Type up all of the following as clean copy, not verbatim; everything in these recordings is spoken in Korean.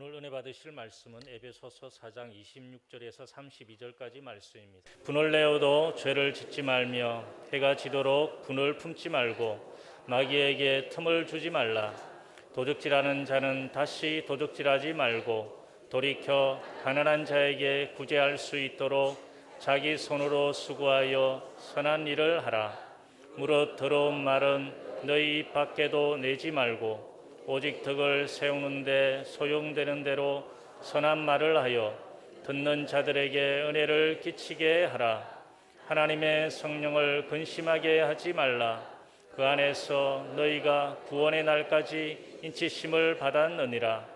오늘 은혜 받으실 말씀은 에베소서 4장 26절에서 32절까지 말씀입니다. 분을 내어도 죄를 짓지 말며 해가 지도록 분을 품지 말고 마귀에게 틈을 주지 말라. 도적질하는 자는 다시 도적질하지 말고 돌이켜 가난한 자에게 구제할 수 있도록 자기 손으로 수고하여 선한 일을 하라. 무릇 더러운 말은 너희 입 밖에도 내지 말고 오직 덕을 세우는데 소용되는 대로 선한 말을 하여 듣는 자들에게 은혜를 끼치게 하라. 하나님의 성령을 근심하게 하지 말라. 그 안에서 너희가 구원의 날까지 인치심을 받았느니라.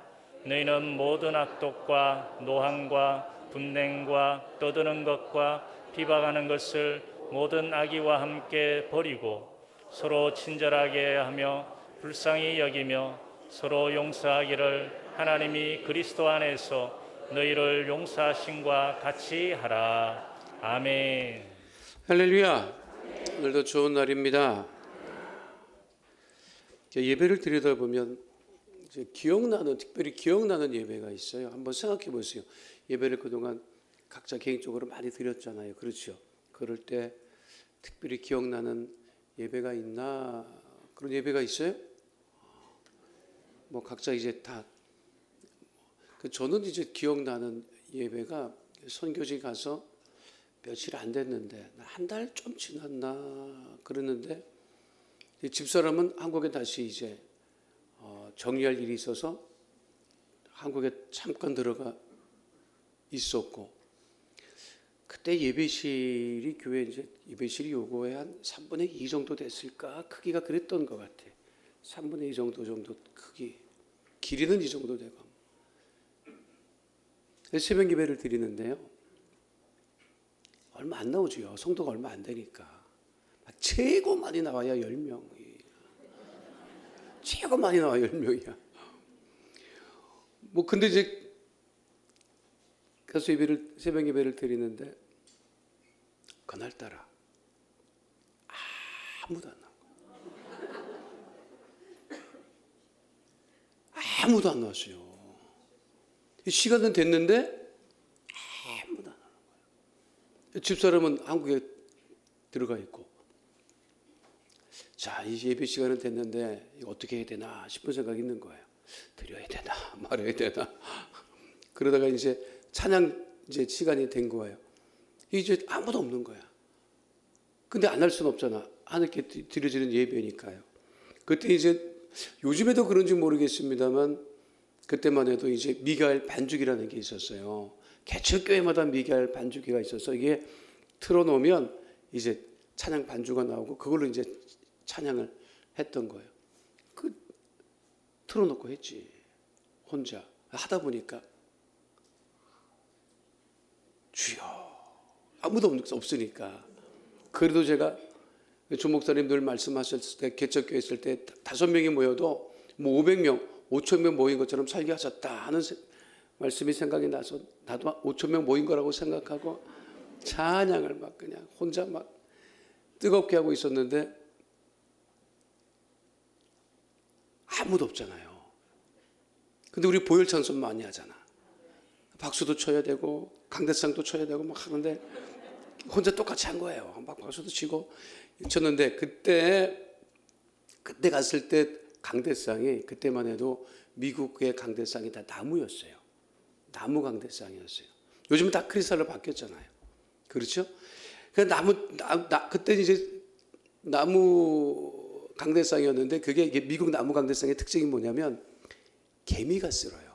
너희는 모든 악독과 노함과 분냉과 떠드는 것과 비방하는 것을 모든 악의와 함께 버리고 서로 친절하게 하며 불쌍히 여기며 서로 용서하기를 하나님이 그리스도 안에서 너희를 용서하심과 같이 하라. 아멘. 할렐루야. 오늘도 좋은 날입니다. 예배를 드리다 보면 특별히 기억나는 예배가 있어요. 한번 생각해 보세요. 예배를 그동안 각자 개인적으로 많이 드렸잖아요. 그렇죠? 그럴 때 특별히 기억나는 예배가 있나? 그런 예배가 있어요? 각자 이제 다. 저는 이제 기억나는 예배가 선교지 가서 며칠 안 됐는데, 한 달 좀 지났나 그랬는데, 집사람은 한국에 다시 이제 정리할 일이 있어서 한국에 잠깐 들어가 있었고, 그때 예배실이 교회 이제 예배실이 요거에 한 3분의 2 정도 됐을까? 크기가 그랬던 것 같아. 3분의 2 정도 크기. 길이는 이 정도 되고. 새벽 예배를 드리는데요. 얼마 안 나오죠. 성도가 얼마 안 되니까. 최고 많이 나와야 10명이. 최고 많이 나와 10명이야. 근데 이제 가서 새벽 예배를 드리는데 그날따라 아무도 안 나와. 아무도 안 나왔어요. 시간은 됐는데 아무도 안 나오는 거예요. 집사람은 한국에 들어가 있고, 자, 이 예배 시간은 됐는데 이거 어떻게 해야 되나 싶은 생각이 있는 거예요. 드려야 되나 말아야 되나. 그러다가 이제 찬양 이제 시간이 된 거예요. 이제 아무도 없는 거야. 근데 안 할 수는 없잖아. 하나님께 드려지는 예배니까요. 그때 이제 요즘에도 그런지 모르겠습니다만 그때만 해도 이제 미가엘 반주기라는 게 있었어요. 개척교회마다 미가엘 반주기가 있어서 이게 틀어놓으면 이제 찬양 반주가 나오고 그걸로 이제 찬양을 했던 거예요. 틀어놓고 했지. 혼자 하다 보니까 주여 아무도 없으니까. 그래도 제가 조 목사님 늘 말씀하셨을 때 개척교회 있을 때 5명이 모여도 500명, 5,000명 모인 것처럼 살게 하셨다 하는 말씀이 생각이 나서 나도 5,000명 모인 거라고 생각하고 찬양을 막 그냥 혼자 막 뜨겁게 하고 있었는데 아무도 없잖아요. 근데 우리 보혈 찬송 많이 하잖아. 박수도 쳐야 되고 강대상도 쳐야 되고 막 하는데 혼자 똑같이 한 거예요. 막 박수도 치고 쳤는데 그때 갔을 때 강대상이 그때만 해도 미국의 강대상이 다 나무였어요. 나무 강대상이었어요. 요즘은 다 크리스탈로 바뀌었잖아요. 그렇죠? 그때 이제 나무 강대상이었는데 그게 미국 나무 강대상의 특징이 뭐냐면 개미가 쓸어요.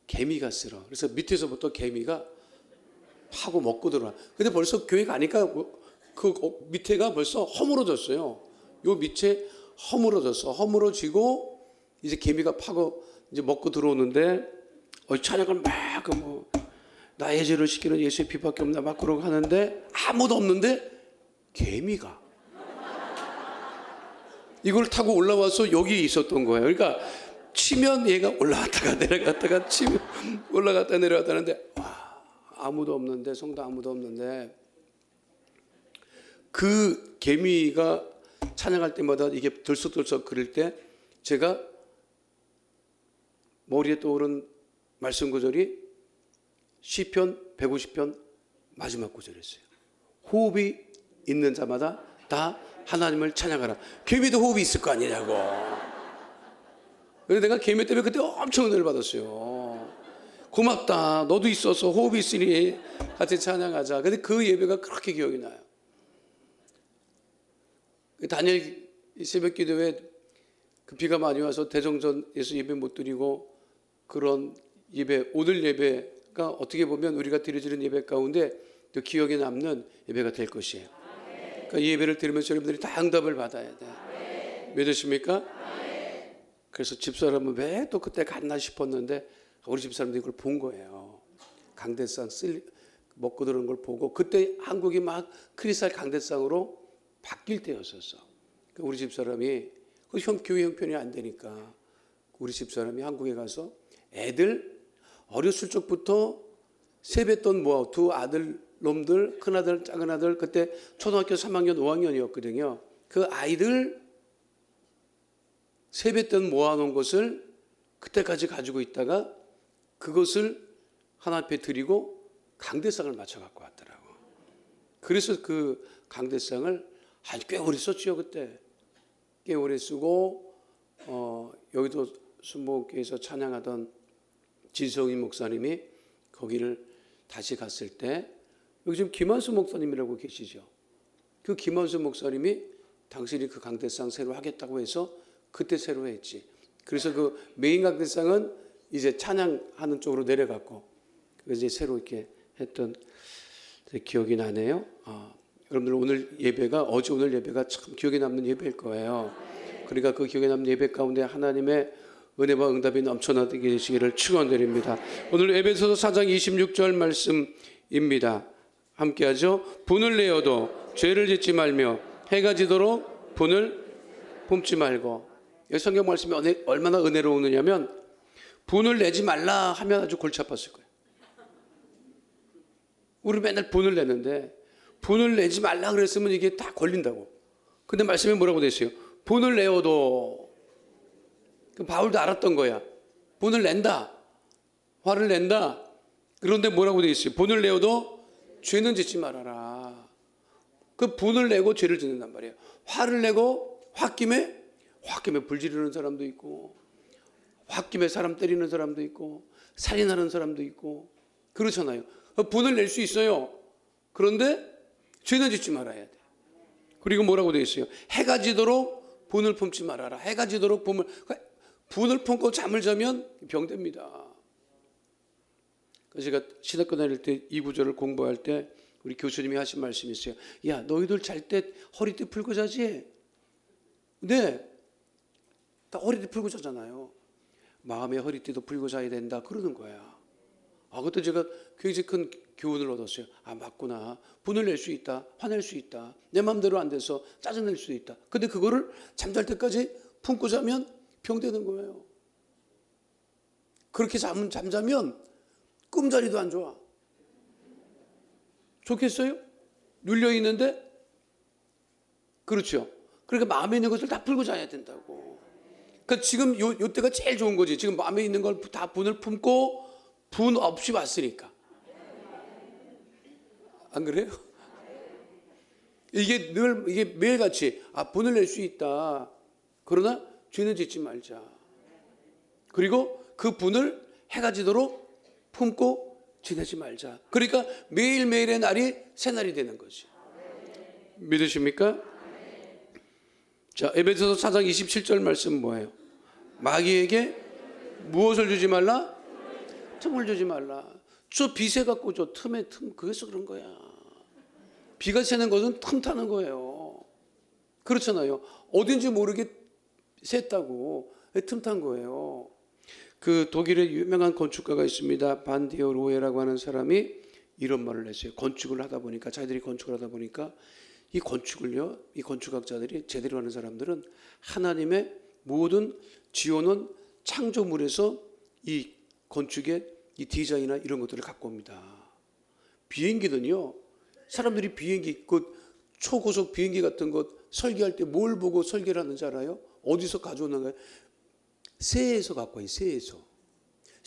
개미가 쓸어. 그래서 밑에서부터 개미가 파고 먹고 들어와. 근데 벌써 교회 가니까 그 밑에가 벌써 허물어졌어요. 요 밑에 허물어지고 이제 개미가 파고 이제 먹고 들어오는데 찬양을 막 나의 죄를 씻기는 예수의 피밖에 없나 막 그러고 하는데 아무도 없는데 개미가 이걸 타고 올라와서 여기 있었던 거예요. 그러니까 치면 얘가 올라갔다가 내려갔다가 치면 올라갔다 내려갔다 하는데 아무도 없는데 성도 아무도 없는데 그 개미가 찬양할 때마다 이게 들썩들썩 그럴 때 제가 머리에 떠오른 말씀 구절이 시편 150편 마지막 구절이었어요. 호흡이 있는 자마다 다 하나님을 찬양하라. 개미도 호흡이 있을 거 아니냐고. 그래서 내가 개미 때문에 그때 엄청 은혜를 받았어요. 고맙다. 너도 있어서 호흡이 있으니 같이 찬양하자. 근데 그 예배가 그렇게 기억이 나요. 다니엘 새벽 기도회 그 비가 많이 와서 대정전에서 예배 못 드리고 그런 예배, 오늘 예배가 어떻게 보면 우리가 드려지는 예배 가운데 또 기억에 남는 예배가 될 것이에요. 그러니까 이 예배를 들으면서 여러분들이 다 응답을 받아야 돼. 믿으십니까? 그래서 집사람은 왜 또 그때 갔나 싶었는데 우리 집사람들이 그걸 본 거예요. 강대상 먹고 들어온 걸 보고 그때 한국이 막 크리스탈 강대상으로 바뀔 때였었어. 우리 집사람이 그 교회 형편이 안 되니까 우리 집사람이 한국에 가서 애들 어렸을 적부터 세뱃돈 모아 두 아들 놈들 큰아들 작은아들 그때 초등학교 3학년 5학년이었거든요. 그 아이들 세뱃돈 모아놓은 것을 그때까지 가지고 있다가 그것을 하나님 앞에 드리고 강대상을 맞춰 갖고 왔더라고. 그래서 그 강대상을 꽤 오래 썼죠. 그때 꽤 오래 쓰고 여의도 순복음교회에서 찬양하던 지성희 목사님이 거기를 다시 갔을 때 여기 지금 김한수 목사님이라고 계시죠. 그 김한수 목사님이 당신이 그 강대상 새로 하겠다고 해서 그때 새로 했지. 그래서 그 메인 강대상은 이제 찬양하는 쪽으로 내려갔고 그래서 이제 새로 이렇게 했던 기억이 나네요. 여러분들 오늘 예배가 어제 오늘 예배가 참 기억에 남는 예배일 거예요. 그러니까 그 기억에 남는 예배 가운데 하나님의 은혜와 응답이 넘쳐나게 되시기를 축원드립니다. 오늘 에베소서 4장 26절 말씀입니다. 함께하죠. 분을 내어도 죄를 짓지 말며 해가 지도록 분을 품지 말고. 이 성경 말씀이 얼마나 은혜로우냐면 분을 내지 말라 하면 아주 골치 아팠을 거예요. 우리 맨날 분을 내는데 분을 내지 말라 그랬으면 이게 다 걸린다고. 근데 말씀에 뭐라고 돼 있어요? 분을 내어도. 바울도 알았던 거야. 분을 낸다. 화를 낸다. 그런데 뭐라고 돼 있어요? 분을 내어도 죄는 짓지 말아라. 그 분을 내고 죄를 짓는단 말이에요. 화를 내고 홧김에 불 지르는 사람도 있고 홧김에 사람 때리는 사람도 있고 살인하는 사람도 있고 그렇잖아요. 분을 낼 수 있어요. 그런데 죄는 짓지 말아야 돼. 그리고 뭐라고 되어 있어요? 해가 지도록 분을 품지 말아라. 해가 지도록 분을 품고 잠을 자면 병됩니다. 그래서 제가 신학교 다닐 때 이 구절을 공부할 때 우리 교수님이 하신 말씀이 있어요. 야, 너희들 잘 때 허리띠 풀고 자지? 네. 다 허리띠 풀고 자잖아요. 마음의 허리띠도 풀고 자야 된다. 그러는 거야. 그때 제가 굉장히 큰 교훈을 얻었어요. 맞구나. 분을 낼 수 있다. 화낼 수 있다. 내 마음대로 안 돼서 짜증낼 수 있다. 근데 그거를 잠잘 때까지 품고 자면 병되는 거예요. 그렇게 잠자면 꿈자리도 안 좋아. 좋겠어요? 눌려 있는데? 그렇죠. 그러니까 마음에 있는 것을 다 풀고 자야 된다고. 그러니까 지금 요 때가 제일 좋은 거지. 지금 마음에 있는 걸 다 분을 품고 분 없이 왔으니까. 안 그래요? 이게 매일같이 분을 낼 수 있다. 그러나 죄는 짓지 말자. 그리고 그 분을 해가 지도록 품고 지내지 말자. 그러니까 매일매일의 날이 새날이 되는 거지. 믿으십니까? 자, 에베소서 4장 27절 말씀 뭐예요? 마귀에게 무엇을 주지 말라? 틈을 주지 말라. 저 비세 갖고 저 틈에 그래서 그런 거야. 비가 새는 것은 틈 타는 거예요. 그렇잖아요. 어딘지 모르게 샜다고 틈 탄 거예요. 그 독일의 유명한 건축가가 있습니다. 반디어 로에라고 하는 사람이 이런 말을 했어요. 자기들이 건축을 하다 보니까 이 건축학자들이 제대로 하는 사람들은 하나님의 모든 지어놓은 창조물에서 이 건축의 이 디자인이나 이런 것들을 갖고 옵니다. 비행기는요, 사람들이 비행기, 초고속 비행기 같은 것 설계할 때 뭘 보고 설계를 하는지 알아요? 어디서 가져오는 거예요? 새에서 갖고 와요, 새에서.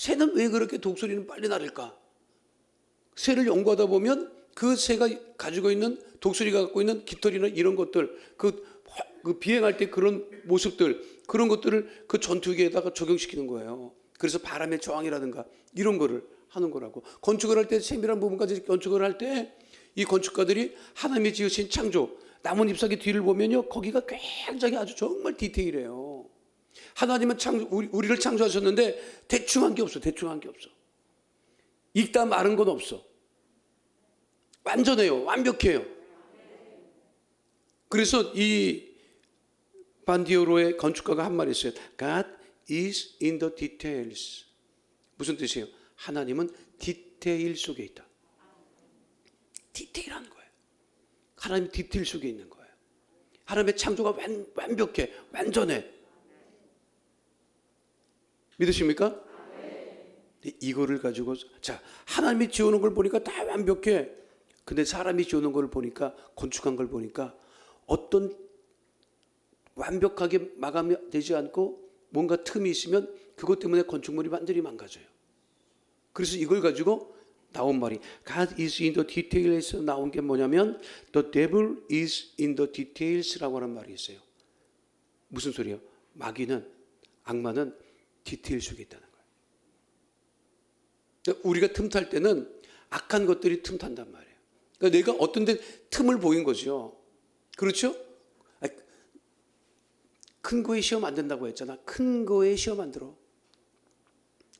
새는 왜 그렇게 독수리는 빨리 날을까? 새를 연구하다 보면 그 새가 가지고 있는, 독수리가 갖고 있는 깃털이나 이런 것들, 그 비행할 때 그런 모습들, 그런 것들을 그 전투기에다가 적용시키는 거예요. 그래서 바람의 저항이라든가 이런 거를 하는 거라고. 건축을 할 때, 세밀한 부분까지 건축을 할 때 이 건축가들이 하나님이 지으신 창조, 나뭇 잎사귀 뒤를 보면요, 거기가 굉장히 아주 정말 디테일해요. 하나님은 우리를 창조하셨는데 대충 한 게 없어. 대충 한 게 없어. 익다 마른 건 없어. 완전해요. 완벽해요. 그래서 이 반디오로의 건축가가 한 말이 있어요. God is in the details. 무슨 뜻이에요? 하나님은 디테일 속에 있다. 디테일한 거예요. 하나님 디테일 속에 있는 거예요. 하나님의 창조가 완벽해. 완전해. 믿으십니까? 이거를 가지고, 자, 하나님이 지어놓은 걸 보니까 다 완벽해. 근데 사람이 지어놓은 걸 보니까, 건축한 걸 보니까 어떤 완벽하게 마감되지 않고 뭔가 틈이 있으면 그것 때문에 건축물이 완전히 망가져요. 그래서 이걸 가지고 나온 말이 God is in the details에서 나온 게 뭐냐면 The devil is in the details라고 하는 말이 있어요. 무슨 소리예요? 마귀는, 악마는 디테일 속에 있다는 거예요. 우리가 틈탈 때는 악한 것들이 틈탄단 말이에요. 그러니까 내가 어떤 데 틈을 보인 거죠. 그렇죠? 큰 거에 시험 안 된다고 했잖아. 큰 거에 시험 안 들어.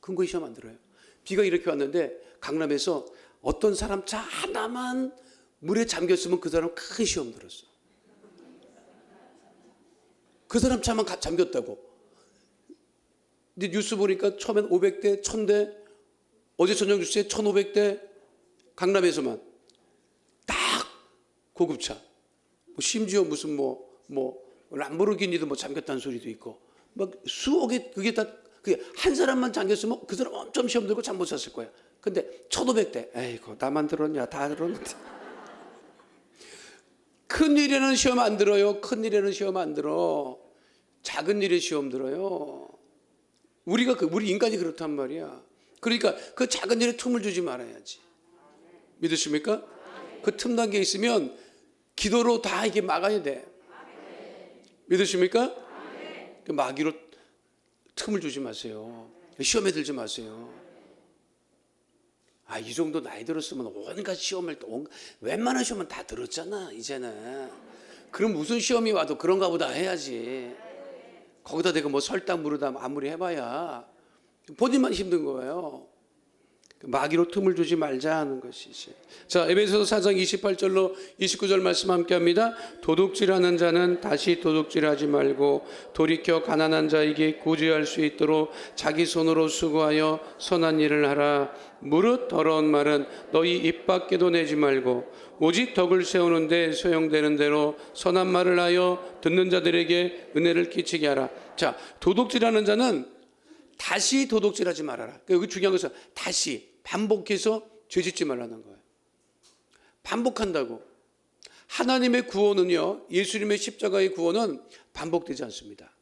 큰 거에 시험 안 들어요. 비가 이렇게 왔는데 강남에서 어떤 사람 차 하나만 물에 잠겼으면 그 사람 큰 시험 들었어. 그 사람 차만 잠겼다고. 근데 뉴스 보니까 처음엔 500대, 1000대, 어제 저녁 뉴스에 1500대, 강남에서만 딱 고급차. 심지어 무슨 람보르기니도 잠겼다는 소리도 있고, 막 수억에, 그게 한 사람만 잠겼으면 그 사람 엄청 시험 들고 잠 못 잤을 거야. 근데 1500대, 에이고, 나만 들었냐, 다 들었는데. 큰 일에는 시험 안 들어요. 큰 일에는 시험 안 들어. 작은 일에 시험 들어요. 우리 인간이 그렇단 말이야. 그러니까 그 작은 일에 틈을 주지 말아야지. 믿으십니까? 그 틈 단계에 있으면 기도로 다 이게 막아야 돼. 믿으십니까? 그 마귀로 틈을 주지 마세요. 시험에 들지 마세요. 이 정도 나이 들었으면 온갖 시험을 웬만한 시험은 다 들었잖아 이제는. 그럼 무슨 시험이 와도 그런가 보다 해야지. 거기다 내가 설탕 무르다 아무리 해봐야 본인만 힘든 거예요. 마귀로 틈을 주지 말자 하는 것이지. 자, 에베소서 4장 28절로 29절 말씀 함께 합니다. 도둑질하는 자는 다시 도둑질하지 말고 돌이켜 가난한 자에게 구제할 수 있도록 자기 손으로 수고하여 선한 일을 하라. 무릇 더러운 말은 너희 입 밖에도 내지 말고 오직 덕을 세우는데 소용되는 대로 선한 말을 하여 듣는 자들에게 은혜를 끼치게 하라. 자, 도둑질하는 자는 다시 도둑질하지 말아라. 여기 중요한 것은 다시 반복해서 죄짓지 말라는 거예요. 반복한다고. 하나님의 구원은요, 예수님의 십자가의 구원은 반복되지 않습니다.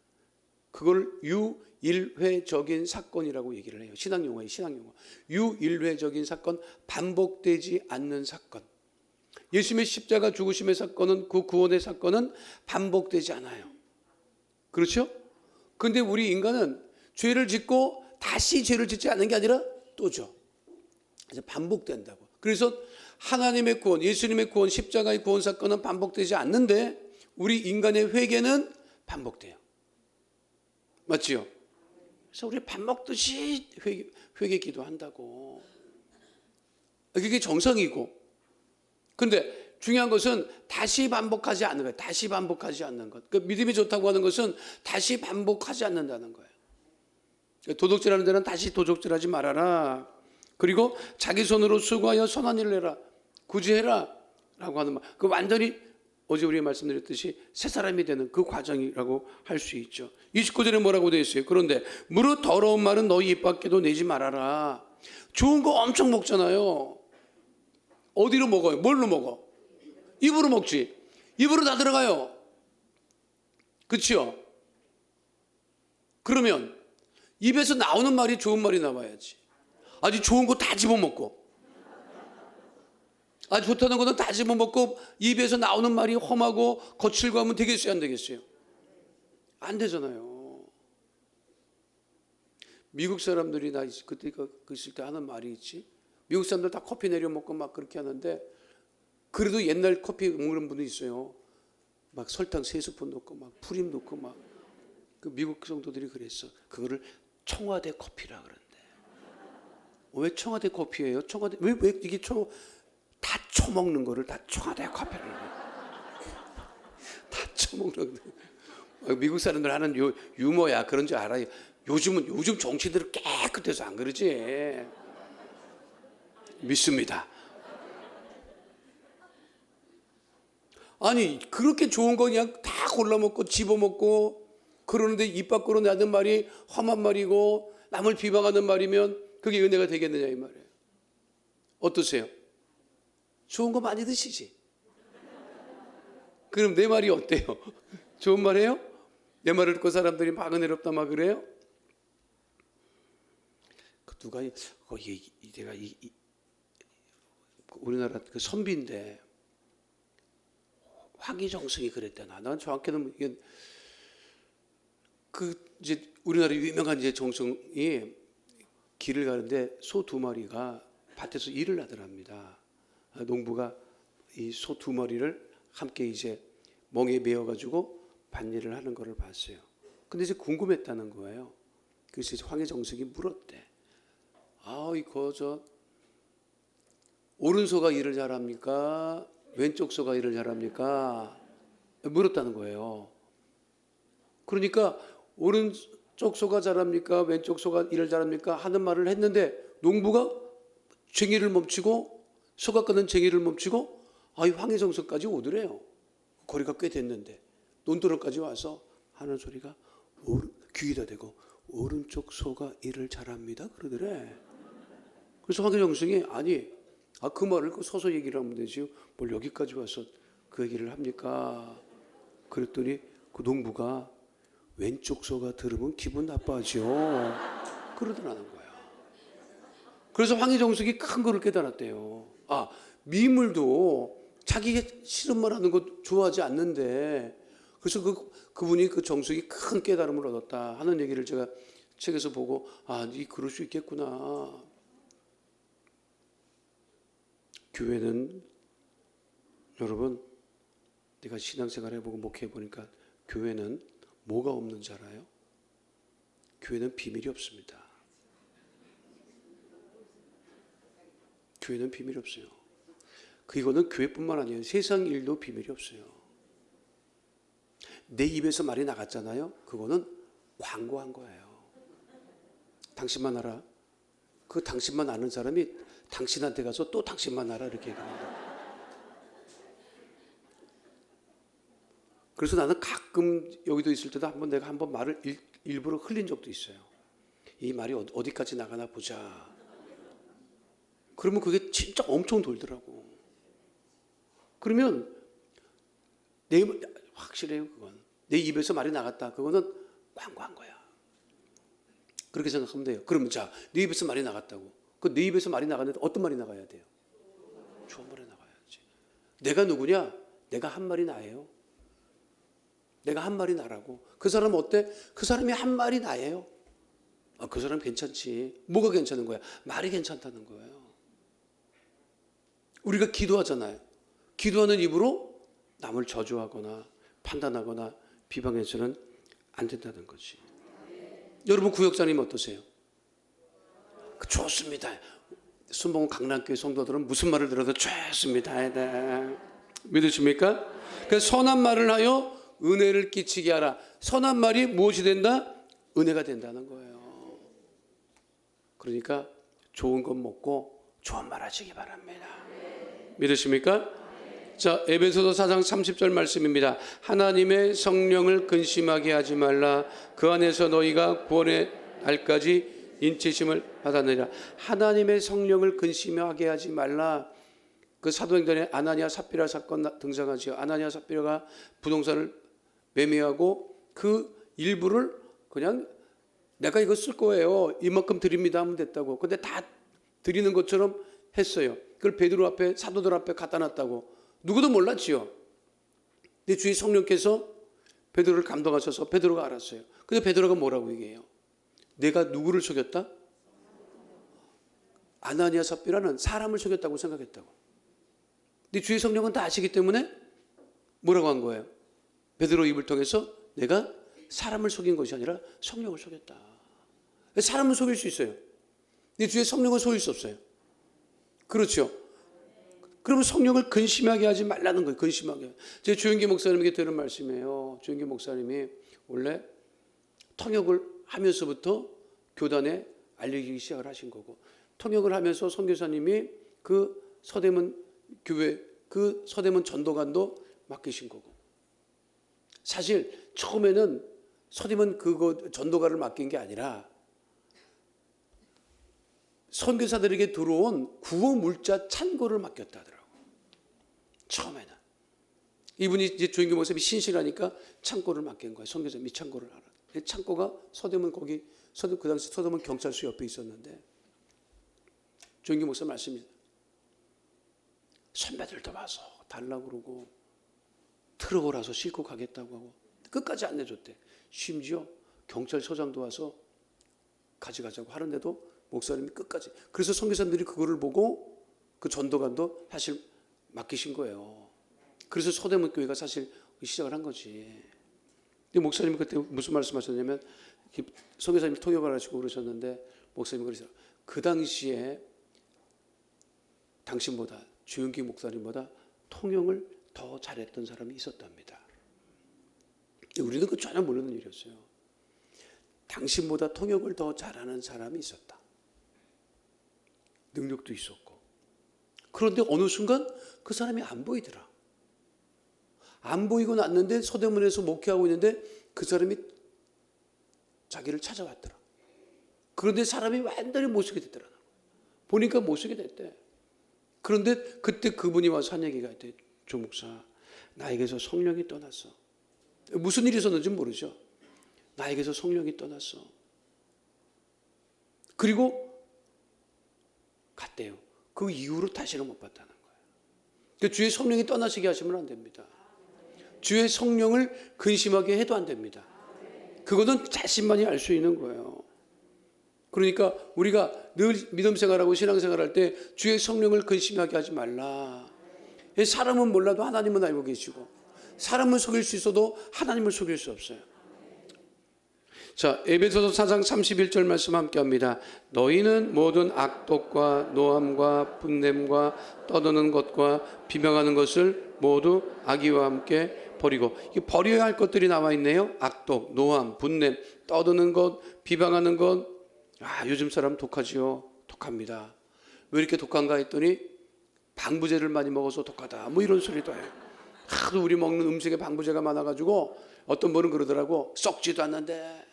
그걸 유일회적인 사건이라고 얘기를 해요. 신앙용어예요, 신앙용어. 유일회적인 사건, 반복되지 않는 사건. 예수님의 십자가 죽으심의 사건은, 그 구원의 사건은 반복되지 않아요. 그렇죠? 그런데 우리 인간은 죄를 짓고 다시 죄를 짓지 않는 게 아니라 또죠. 이제 반복된다고. 그래서 하나님의 구원, 예수님의 구원, 십자가의 구원 사건은 반복되지 않는데 우리 인간의 회개는 반복돼요. 맞지요? 그래서 우리 밥 먹듯이 회개 기도한다고. 그게 정성이고. 근데 중요한 것은 다시 반복하지 않는 거예요. 다시 반복하지 않는 것. 그러니까 믿음이 좋다고 하는 것은 다시 반복하지 않는다는 거예요. 도둑질하는 데는 다시 도둑질하지 말아라. 그리고 자기 손으로 수고하여 선한 일을 해라. 구제해라. 라고 하는 말. 그 완전히 어제 우리가 말씀드렸듯이 새 사람이 되는 그 과정이라고 할 수 있죠. 29절에 뭐라고 되어 있어요? 그런데 무릇 더러운 말은 너희 입 밖에도 내지 말아라. 좋은 거 엄청 먹잖아요. 어디로 먹어요? 뭘로 먹어? 입으로 먹지. 입으로 다 들어가요. 그렇죠? 그러면 입에서 나오는 말이 좋은 말이 나와야지. 아주 좋은 거 다 집어먹고, 아주 좋다는 거는 다 집어먹고 입에서 나오는 말이 험하고 거칠고 하면 되겠어요, 안 되겠어요? 안 되잖아요. 미국 사람들이 나 그때 그 있을 때 하는 말이 있지. 미국 사람들 다 커피 내려 먹고 막 그렇게 하는데, 그래도 옛날 커피 먹는 분도 있어요. 막 설탕 3스푼 넣고 막 프림 넣고 막. 그 미국 성도들이 그랬어. 그거를 청와대 커피라 그러는데. 왜 청와대 커피예요? 청와대 왜 이게 다 처먹는 거를 다 청와대 커피를 다 처먹는 거. 미국 사람들 하는 유머야. 그런 줄 알아요. 요즘 정치들은 깨끗해서 안 그러지. 믿습니다. 아니 그렇게 좋은 거 그냥 다 골라먹고 집어먹고 그러는데 입 밖으로 나는 말이 험한 말이고 남을 비방하는 말이면 그게 은혜가 되겠느냐 이 말이에요. 어떠세요? 좋은 거 많이 드시지? 그럼 내 말이 어때요? 좋은 말이에요? 내 말을 듣고 사람들이 막 은혜롭다 막 그래요? 누가 내가 우리나라 그 선비인데 황희정승이 그랬대나. 난 정확히는 이게 이제 우리나라 유명한 이제 정승이 길을 가는데 소 2마리가 밭에서 일을 하더랍니다. 농부가 이 소 2마리를 함께 이제 멍에 매어 가지고 밭일을 하는 거를 봤어요. 근데 이제 궁금했다는 거예요. 그래서 이제 황희정승이 물었대. 오른소가 일을 잘합니까? 왼쪽 소가 일을 잘합니까? 물었다는 거예요. 그러니까 오른쪽 소가 잘합니까? 왼쪽 소가 일을 잘합니까? 하는 말을 했는데 농부가 쟁이를 멈추고 소가 끄는 쟁이를 멈추고 황희정승까지 오더래요. 거리가 꽤 됐는데 논두렁까지 와서 하는 소리가 귀에다 대고 오른쪽 소가 일을 잘합니다 그러더래. 그래서 황희정승이 그 말을 서서 얘기를 하면 되지 뭘 여기까지 와서 그 얘기를 합니까? 그랬더니 그 농부가 왼쪽 소가 들으면 기분 나빠하죠. 그러더라는 거야. 그래서 황희정승이 큰 거를 깨달았대요. 미물도 자기가 싫은 말 하는 거 좋아하지 않는데, 그래서 그분이 그 정승이 큰 깨달음을 얻었다 하는 얘기를 제가 책에서 보고 그럴 수 있겠구나. 교회는 여러분, 내가 신앙생활 해보고 목회해보니까 교회는 뭐가 없는 줄 알아요? 교회는 비밀이 없습니다. 교회는 비밀이 없어요. 이거는 교회뿐만 아니에요. 세상 일도 비밀이 없어요. 내 입에서 말이 나갔잖아요. 그거는 광고한 거예요. 당신만 알아. 그 당신만 아는 사람이 당신한테 가서 또 당신만 알아 이렇게 얘기합니다. 그래서 나는 가끔 여기도 있을 때도 내가 한번 말을 일부러 흘린 적도 있어요. 이 말이 어디까지 나가나 보자. 그러면 그게 진짜 엄청 돌더라고. 그러면 확실해요. 그건 내 입에서 말이 나갔다. 그거는 광고한 거야. 그렇게 생각하면 돼요. 그러면 내 입에서 말이 나갔다고. 내 입에서 말이 나갔는데 어떤 말이 나가야 돼요? 좋은 말이 나가야지. 내가 누구냐? 내가 한 말이 나예요. 내가 한 말이 나라고. 그 사람 어때? 그 사람이 한 말이 나예요. 그 사람 괜찮지. 뭐가 괜찮은 거야? 말이 괜찮다는 거예요. 우리가 기도하잖아요. 기도하는 입으로 남을 저주하거나 판단하거나 비방해서는 안 된다는 거지. 여러분 구역장님 어떠세요? 좋습니다. 순봉 강남교회 성도들은 무슨 말을 들어도 좋습니다. 네. 믿으십니까? 그래서 선한 말을 하여 은혜를 끼치게 하라. 선한 말이 무엇이 된다? 은혜가 된다는 거예요. 그러니까 좋은 것 먹고 좋은 말 하시기 바랍니다. 믿으십니까? 자, 에베소서 4장 30절 말씀입니다. 하나님의 성령을 근심하게 하지 말라. 그 안에서 너희가 구원의 날까지 인치심을 받았느니라. 하나님의 성령을 근심하게 하지 말라. 그 사도행전에 아나니아 삽비라 사건 등장하죠. 아나니아 삽비라가 부동산을 매매하고 그 일부를 그냥 내가 이거 쓸 거예요. 이만큼 드립니다 하면 됐다고. 근데 다 드리는 것처럼 했어요. 그걸 베드로 앞에, 사도들 앞에 갖다 놨다고. 누구도 몰랐지요. 근데 주의 성령께서 베드로를 감동하셔서 베드로가 알았어요. 근데 베드로가 뭐라고 얘기해요? 내가 누구를 속였다? 아나니아 삽비라는 사람을 속였다고 생각했다고. 근데 주의 성령은 다 아시기 때문에 뭐라고 한 거예요? 베드로 입을 통해서 내가 사람을 속인 것이 아니라 성령을 속였다. 사람은 속일 수 있어요. 근데 주의 성령은 속일 수 없어요. 그렇죠? 그러면 성령을 근심하게 하지 말라는 거예요. 근심하게. 제 조영기 목사님에게 들은 말씀이에요. 조영기 목사님이 원래 통역을 하면서부터 교단에 알리기 시작을 하신 거고, 통역을 하면서 선교사님이 그 서대문 교회, 그 서대문 전도관도 맡기신 거고, 사실 처음에는 서대문 그거 전도관을 맡긴 게 아니라 선교사들에게 들어온 구호 물자 찬고를 맡겼다 하더라고. 처음에는 이분이 이제 조영기 목사님이 신실하니까 창고를 맡긴 거예요. 선교사님이 창고를 알아. 창고가 서대문 거기 그 당시 서대문 경찰서 옆에 있었는데, 조영기 목사 말씀입니다. 선배들도 와서 달라고 그러고 트럭을 와서 싣고 가겠다고 하고 끝까지 안 내줬대. 심지어 경찰서장도 와서 가져가자고 하는데도 목사님이 끝까지. 그래서 선교사님들이 그거를 보고 그 전도관도 사실 맡기신 거예요. 그래서 서대문 교회가 사실 시작을 한 거지. 근데 목사님이 그때 무슨 말씀하셨냐면, 선교사님이 통역을 하시고 그러셨는데 목사님이 그러세요. 그 당시에 당신보다, 주영기 목사님보다 통역을 더 잘했던 사람이 있었답니다. 우리는 그 전혀 모르는 일이었어요. 당신보다 통역을 더 잘하는 사람이 있었다. 능력도 있었고. 그런데 어느 순간 그 사람이 안 보이더라. 안 보이고 났는데 서대문에서 목회하고 있는데 그 사람이 자기를 찾아왔더라. 그런데 사람이 완전히 못쓰게 됐더라. 보니까 못쓰게 됐대. 그런데 그때 그분이 와서 한 얘기가 있대. 조 목사, 나에게서 성령이 떠났어. 무슨 일이 있었는지 모르죠. 나에게서 성령이 떠났어. 그리고 갔대요. 그 이후로 다시는 못 봤다는 거예요. 그러니까 주의 성령이 떠나시게 하시면 안 됩니다. 주의 성령을 근심하게 해도 안 됩니다. 그거는 자신만이 알 수 있는 거예요. 그러니까 우리가 늘 믿음 생활하고 신앙 생활할 때 주의 성령을 근심하게 하지 말라. 사람은 몰라도 하나님은 알고 계시고, 사람은 속일 수 있어도 하나님을 속일 수 없어요. 자, 에베소서 4장 31절 말씀 함께 합니다. 너희는 모든 악독과 노함과 분냄과 떠드는 것과 비방하는 것을 모두 악의와 함께 버리고. 이 버려야 할 것들이 나와 있네요. 악독, 노함, 분냄, 떠드는 것, 비방하는 것. 아, 요즘 사람 독하지요. 독합니다. 왜 이렇게 독한가 했더니 방부제를 많이 먹어서 독하다, 뭐 이런 소리도 해요. 하도 우리 먹는 음식에 방부제가 많아가지고 어떤 분은 그러더라고. 썩지도 않는데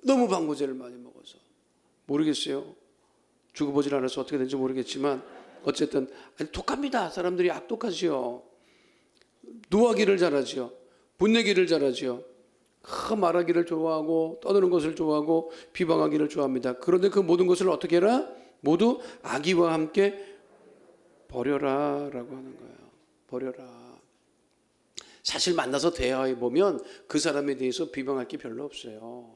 너무 방부제를 많이 먹어서. 모르겠어요. 죽어보질 않아서 어떻게 되는지 모르겠지만 어쨌든 독합니다. 사람들이 악독하지요. 노하기를 잘하지요. 분내기를 잘하지요. 말하기를 좋아하고 떠드는 것을 좋아하고 비방하기를 좋아합니다. 그런데 그 모든 것을 어떻게 해라? 모두 악의와 함께 버려라 라고 하는 거예요. 버려라. 사실 만나서 대화해 보면 그 사람에 대해서 비방할 게 별로 없어요.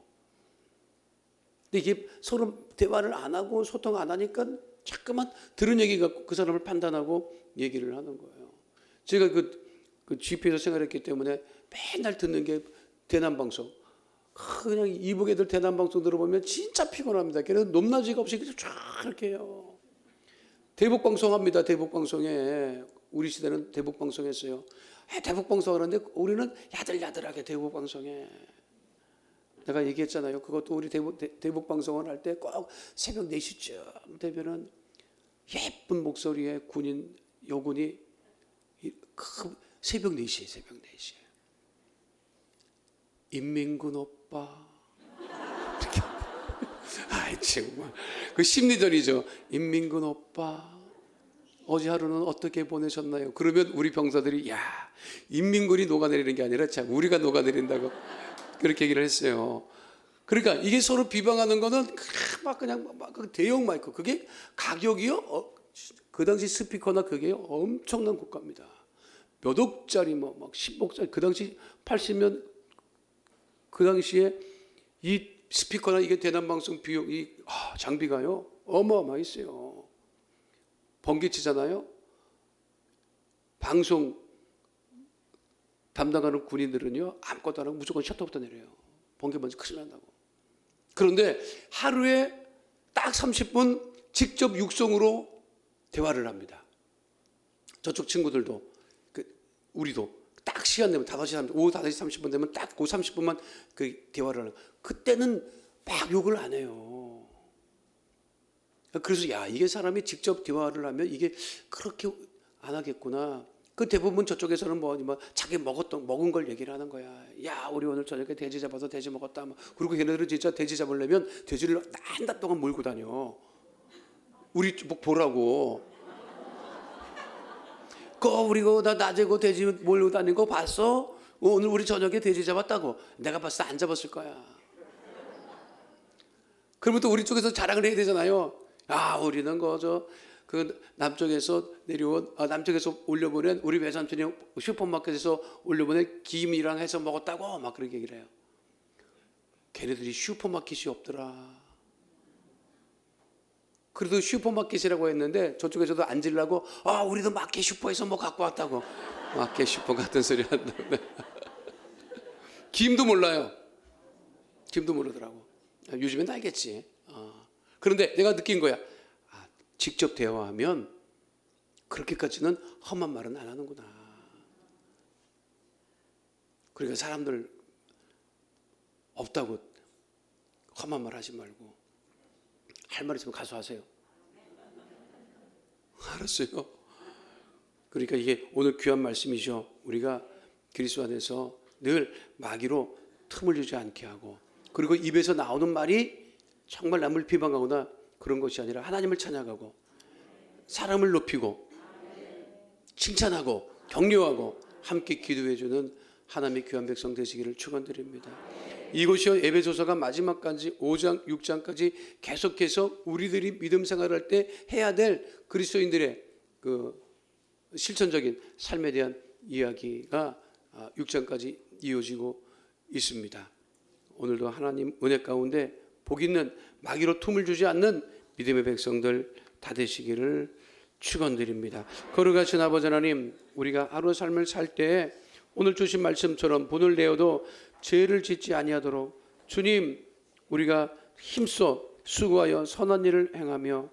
근데 이게 서로 대화를 안 하고 소통 안 하니까 자꾸만 들은 얘기 갖고 그 사람을 판단하고 얘기를 하는 거예요. 제가 그 GP에서 생활했기 때문에 맨날 듣는 게 대남방송. 그냥 이북 애들 대남방송 들어보면 진짜 피곤합니다. 걔는 높낮이가 없이 그냥 쫙 이렇게 해요. 대북방송 합니다. 대북방송에. 우리 시대는 대북방송 했어요. 대북방송 하는데 우리는 야들야들하게 대북방송에. 내가 얘기했잖아요. 그것도 우리 대북방송을 할 때 꼭 새벽 4시쯤 되면은 예쁜 목소리의 여군이 새벽 4시에, 새벽 4시에. 인민군 오빠. 이렇게. 아이, 정말. 그 심리전이죠. 인민군 오빠. 어제 하루는 어떻게 보내셨나요? 그러면 우리 병사들이, 야, 인민군이 녹아내리는 게 아니라 참 우리가 녹아내린다고 그렇게 얘기를 했어요. 그러니까 이게 서로 비방하는 거는 막 그냥 막 대형 마이크, 그게 가격이요? 그 당시 스피커나 그게 엄청난 고가입니다. 몇 억짜리 막 10억짜리, 그 당시 80년 그 당시에 이 스피커나 이게 대남방송 비용 이 장비가요 어마어마했어요. 번개치잖아요. 방송 담당하는 군인들은요 아무것도 안 하고 무조건 셔터부터 내려요. 번개 먼저 큰일 난다고. 그런데 하루에 딱 30분 직접 육성으로 대화를 합니다. 저쪽 친구들도 우리도 딱 시간 되면 5시 30분 되면 딱 그 30분만 그 대화를 하는. 그때는 막 욕을 안 해요. 그래서 야 이게 사람이 직접 대화를 하면 이게 그렇게 안 하겠구나. 그 대부분 저쪽에서는 뭐 자기 먹은 걸 얘기를 하는 거야. 야 우리 오늘 저녁에 돼지 잡아서 돼지 먹었다. 그리고 걔네들은 진짜 돼지 잡으려면 돼지를 한 달 동안 몰고 다녀. 우리 뭐 보라고. 우리 나 낮에 돼지 몰고 다니는 거 봤어? 오늘 우리 저녁에 돼지 잡았다고. 내가 봤을 때 안 잡았을 거야. 그러면 또 우리 쪽에서 자랑을 해야 되잖아요. 우리는 그 남쪽에서 남쪽에서 올려보낸 우리 외삼촌이 슈퍼마켓에서 올려보낸 김이랑 해서 먹었다고 막 그렇게 얘기를 해요. 걔네들이 슈퍼마켓이 없더라. 그래도 슈퍼마켓이라고 했는데 저쪽에서도 앉으려고 우리도 마켓 슈퍼에서 뭐 갖고 왔다고. 마켓 슈퍼 같은 소리 한다고. 김도 몰라요. 김도 모르더라고. 요즘엔 알겠지. 그런데 내가 느낀 거야. 직접 대화하면 그렇게까지는 험한 말은 안 하는구나. 그러니까 사람들 없다고 험한 말 하지 말고 할 말 있으면 가서 하세요. 알았어요? 그러니까 이게 오늘 귀한 말씀이죠. 우리가 그리스도 안에서 늘 마귀로 틈을 주지 않게 하고, 그리고 입에서 나오는 말이 정말 남을 비방하거나 그런 것이 아니라 하나님을 찬양하고 사람을 높이고 칭찬하고 격려하고 함께 기도해주는 하나님의 귀한 백성 되시기를 축원드립니다. 이것이 에베소서가 마지막까지 5장 6장까지 계속해서 우리들이 믿음 생활할 때 해야 될 그리스도인들의 그 실천적인 삶에 대한 이야기가 6장까지 이어지고 있습니다. 오늘도 하나님 은혜 가운데 복 있는 마귀로 틈을 주지 않는 믿음의 백성들 다 되시기를 축원드립니다. 거룩하신 아버지 하나님, 우리가 하루 삶을 살 때 오늘 주신 말씀처럼 분을 내어도 죄를 짓지 아니하도록 주님 우리가 힘써 수고하여 선한 일을 행하며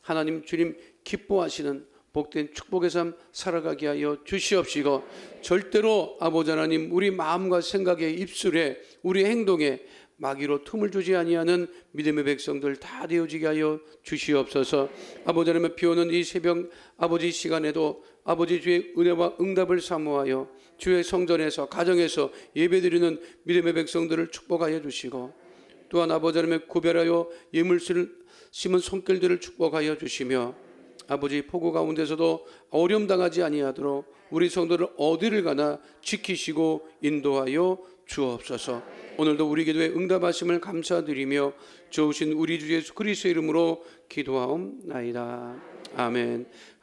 하나님 주님 기뻐하시는 복된 축복의 삶 살아가게 하여 주시옵시고, 절대로 아버지 하나님 우리 마음과 생각에 입술에 우리 행동에 마귀로 틈을 주지 아니하는 믿음의 백성들 다 되어지게 하여 주시옵소서. 아버지 하나님 비오는 이 새벽 아버지 시간에도 아버지 주의 은혜와 응답을 사모하여 주의 성전에서 가정에서 예배드리는 믿음의 백성들을 축복하여 주시고, 또한 아버지 하나님 구별하여 예물을 심은 손길들을 축복하여 주시며 아버지 폭우 가운데서도 어려움 당하지 아니하도록 우리 성도를 어디를 가나 지키시고 인도하여 주옵소서. 오늘도 우리 기도에 응답하심을 감사드리며 좋으신 우리 주 예수 그리스도의 이름으로 기도하옵나이다. 아멘.